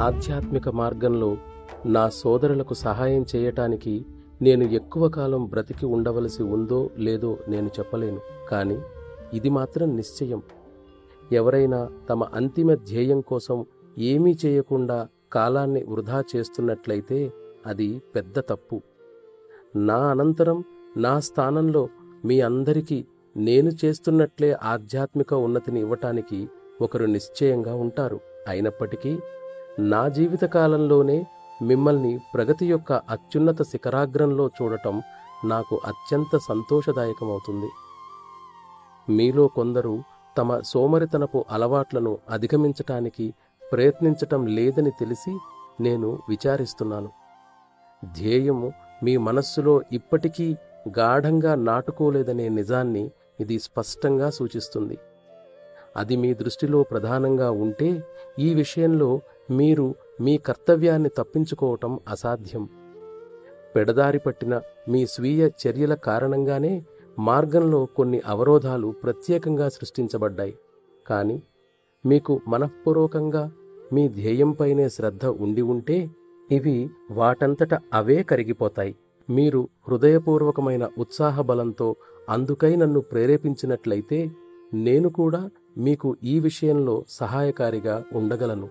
ఆధ్యాత్మిక మార్గంలో నా సోదరులకు సహాయం చేయటానికి నేను ఎక్కువ కాలం బ్రతికి ఉండవలసి ఉందో లేదో నేను చెప్పలేను. కానీ ఇది మాత్రం నిశ్చయం, ఎవరైనా తమ అంతిమ ధ్యేయం కోసం ఏమీ చేయకుండా కాలాన్ని వృధా చేస్తున్నట్లయితే అది పెద్ద తప్పు. నా అనంతరం నా స్థానంలో మీ అందరికీ నేను చేస్తున్నట్లే ఆధ్యాత్మిక ఉన్నతిని ఇవ్వటానికి ఒకరు నిశ్చయంగా ఉంటారు. అయినప్పటికీ నా జీవితకాలంలోనే మిమ్మల్ని ప్రగతి యొక్క అత్యున్నత శిఖరాగ్రంలో చూడటం నాకు అత్యంత సంతోషదాయకమవుతుంది. మీలో కొందరు తమ సోమరితనపు అలవాట్లను అధిగమించటానికి ప్రయత్నించటం లేదని తెలిసి నేను విచారిస్తున్నాను. ధ్యేయము మీ మనస్సులో ఇప్పటికీ గాఢంగా నాటుకోలేదనే నిజాన్ని ఇది స్పష్టంగా సూచిస్తుంది. అది మీ దృష్టిలో ప్రధానంగా ఉంటే ఈ విషయంలో మీరు మీ కర్తవ్యాన్ని తప్పించుకోవటం అసాధ్యం. పెడదారి పట్టిన మీ స్వీయ చర్యల కారణంగానే మార్గంలో కొన్ని అవరోధాలు ప్రత్యేకంగా సృష్టించబడ్డాయి. కానీ మీకు మనఃపూర్వకంగా మీ ధ్యేయంపైనే శ్రద్ధ ఉండి ఉంటే ఇవి వాటంతట అవే కరిగిపోతాయి. మీరు హృదయపూర్వకమైన ఉత్సాహబలంతో అందుకై నన్ను ప్రేరేపించినట్లయితే నేను కూడా మీకు ఈ విషయంలో సహాయకారిగా ఉండగలను.